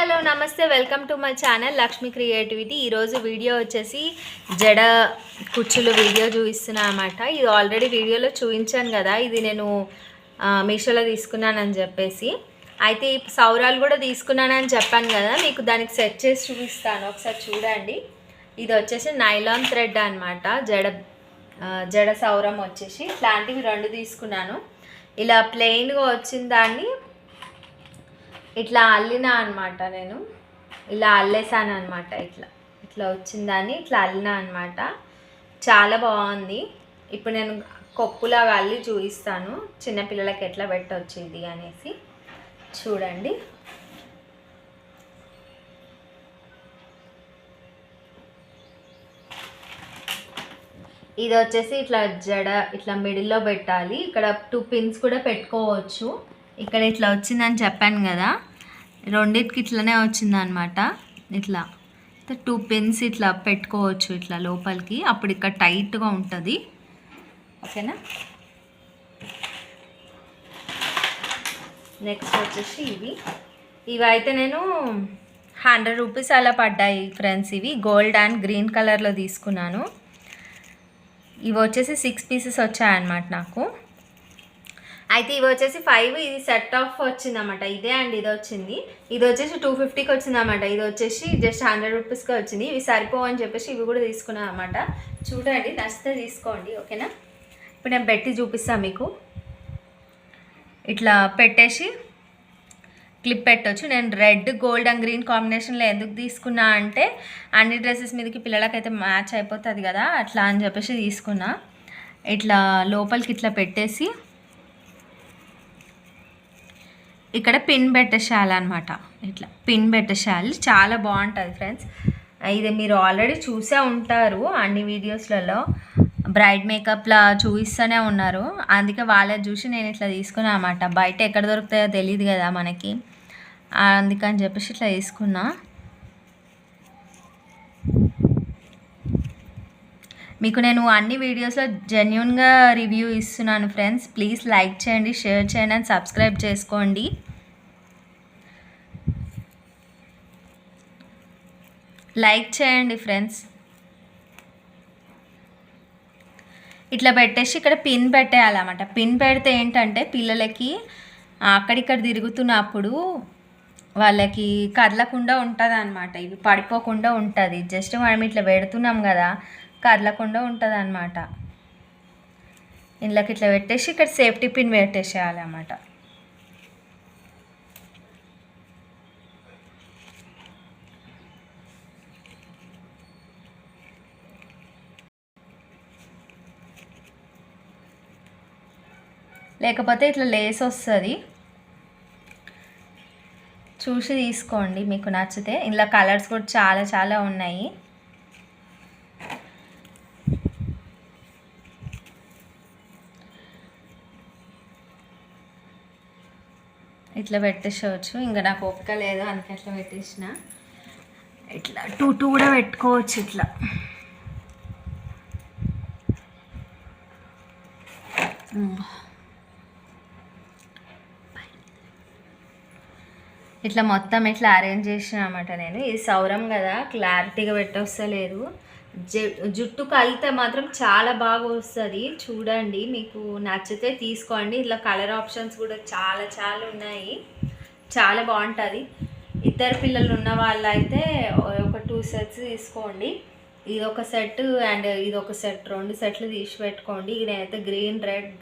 Hello నమస్తే, welcome to my channel Lakshmi creativity. ఈరోజు video వచ్చేసి జడ కుచ్చులు వీడియో చూపిస్తున్నా అన్నమాట. ఇది ఆల్రెడీ వీడియోలో చూపించాను కదా, ఇది నేను మీషోలో తీసుకున్నానని చెప్పేసి. అయితే ఈ సౌరాలు కూడా తీసుకున్నానని చెప్పాను కదా, మీకు దానికి సెట్ చేసి చూపిస్తాను, ఒకసారి చూడండి. ఇది వచ్చేసి నైలాన్ థ్రెడ్ అనమాట. జడ సౌరం వచ్చేసి ఇట్లాంటివి 2 తీసుకున్నాను. ఇలా ప్లెయిన్గా వచ్చిన దాన్ని ఇట్లా అల్లినా అనమాట. నేను ఇలా అల్లేసాను అనమాట. ఇట్లా వచ్చిన దాన్ని ఇట్లా అల్లినా అనమాట. చాలా బాగుంది. ఇప్పుడు నేను కొప్పులాగా అల్లి చూపిస్తాను, చిన్నపిల్లలకి ఎట్లా పెట్టవచ్చు ఇది అనేసి. చూడండి, ఇది వచ్చేసి ఇట్లా జడ ఇట్లా మిడిల్లో పెట్టాలి. ఇక్కడ 2 పిన్స్ కూడా పెట్టుకోవచ్చు. ఇక్కడ ఇట్లా వచ్చిందని చెప్పాను కదా, రెండింటికి ఇట్లనే వచ్చిందనమాట. ఇట్లా 2 పిన్స్ ఇట్లా పెట్టుకోవచ్చు ఇట్లా లోపలికి, అప్పుడు ఇక్కడ టైట్గా ఉంటుంది. ఓకేనా. నెక్స్ట్ వచ్చేసి ఇవి అయితే నేను 100 రూపీస్ అలా పడ్డాయి ఫ్రెండ్స్. ఇవి గోల్డ్ అండ్ గ్రీన్ కలర్లో తీసుకున్నాను. ఇవి వచ్చేసి 6 పీసెస్ వచ్చాయన్నమాట నాకు. అయితే ఇవి వచ్చేసి 5, ఇది సెట్ ఆఫ్ వచ్చిందన్నమాట. ఇదే అండ్ ఇది వచ్చింది. ఇది వచ్చేసి 250కి వచ్చిందన్నమాట. ఇది వచ్చేసి జస్ట్ 100 రూపీస్కి వచ్చింది. ఇవి సరిపోవని చెప్పేసి ఇవి కూడా తీసుకున్నాను అనమాట. చూడండి, నచ్చితే తీసుకోండి. ఓకేనా. ఇప్పుడు నేను పెట్టి చూపిస్తాను మీకు. ఇట్లా పెట్టేసి క్లిప్ పెట్టవచ్చు. నేను రెడ్ గోల్డ్ అండ్ గ్రీన్ కాంబినేషన్లో ఎందుకు తీసుకున్నా అంటే, అన్ని డ్రెస్సెస్ మీదకి పిల్లలకైతే మ్యాచ్ అయిపోతుంది కదా, అట్లా అని చెప్పేసి తీసుకున్నా. ఇట్లా లోపలికి ఇట్లా పెట్టేసి ఇక్కడ పిన్ పెట్టేసేయాలన్నమాట. ఇట్లా పిన్ పెట్టేసేయాలి. చాలా బాగుంటుంది ఫ్రెండ్స్. ఇది మీరు ఆల్రెడీ చూసే ఉంటారు అన్ని వీడియోస్లలో, బ్రైడ్ మేకప్లా చూపిస్తూనే ఉన్నారు. అందుకే వాళ్ళని చూసి నేను ఇట్లా తీసుకున్నా అన్నమాట. బయట ఎక్కడ దొరుకుతాయో తెలియదు కదా మనకి, అందుకని చెప్పేసి ఇట్లా తీసుకున్నా. మీకు నేను అన్ని వీడియోస్లో జెన్యున్గా రివ్యూ ఇస్తున్నాను ఫ్రెండ్స్. ప్లీజ్ లైక్ చేయండి, షేర్ చేయండి అండ్ సబ్స్క్రైబ్ చేసుకోండి. లైక్ చేయండి ఫ్రెండ్స్. ఇట్లా పెట్టేసి ఇక్కడ పిన్ పెట్టేయాలన్నమాట. పిన్ పెడితే ఏంటంటే పిల్లలకి అక్కడిక్కడ తిరుగుతున్నప్పుడు వాళ్ళకి కదలకుండా ఉంటుంది అన్నమాట. ఇవి పడిపోకుండా ఉంటుంది. జస్ట్ మనం ఇట్లా పెడుతున్నాం కదా, కదలకుండా ఉంటుంది అన్నమాట. ఇందులోకి ఇట్లా పెట్టేసి ఇక్కడ సేఫ్టీ పిన్ పెట్టేసేయాలన్నమాట. లేకపోతే ఇట్లా లేస్ వస్తుంది, చూసి తీసుకోండి మీకు నచ్చితే. ఇందులో కలర్స్ కూడా చాలా చాలా ఉన్నాయి. ఇట్లా పెట్టేసేవచ్చు. ఇంకా నాకు ఓపిక లేదు అందుకే అట్లా పెట్టేసిన. ఇట్లా 2 కూడా పెట్టుకోవచ్చు. ఇట్లా ఇట్లా మొత్తం ఇట్లా అరేంజ్ చేసిన అన్నమాట నేను. ఇది సౌరం కదా, క్లారిటీగా పెట్టొస్తలేదు. జుట్టు కలితే మాత్రం చాలా బాగా వస్తుంది. చూడండి, మీకు నచ్చితే తీసుకోండి. ఇట్లా కలర్ ఆప్షన్స్ కూడా చాలా చాలా ఉన్నాయి. చాలా బాగుంటుంది. ఇద్దరు పిల్లలు ఉన్న వాళ్ళైతే ఒక 2 సెట్స్ తీసుకోండి. ఇది ఒక సెట్ అండ్ ఇది ఒక సెట్, 2 సెట్లు తీసి పెట్టుకోండి. ఇది నేనైతే గ్రీన్ రెడ్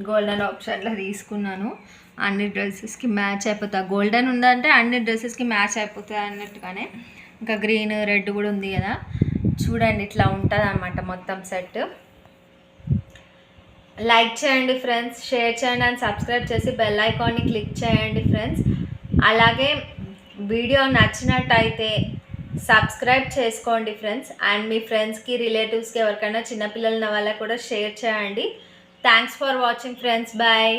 గోల్డెన్ ఆప్షన్లో తీసుకున్నాను. అన్ని డ్రెస్సెస్కి మ్యాచ్ అయిపోతుంది. గోల్డెన్ ఉందంటే అన్ని డ్రెస్సెస్కి మ్యాచ్ అయిపోతుంది అన్నట్టుగానే. ఇంకా గ్రీన్ రెడ్ కూడా ఉంది కదా. చూడండి, ఇట్లా ఉంటుంది అన్నమాట మొత్తం సెట్. లైక్ చేయండి ఫ్రెండ్స్, షేర్ చేయండి అండ్ సబ్స్క్రైబ్ చేసి బెల్ ఐకాన్ని క్లిక్ చేయండి ఫ్రెండ్స్. అలాగే వీడియో నచ్చినట్టయితే సబ్స్క్రైబ్ చేసుకోండి ఫ్రెండ్స్. అండ్ మీ ఫ్రెండ్స్కి, రిలేటివ్స్కి, ఎవరికైనా చిన్నపిల్లలు ఉన్న వాళ్ళకి కూడా షేర్ చేయండి. Thanks for watching friends. Bye.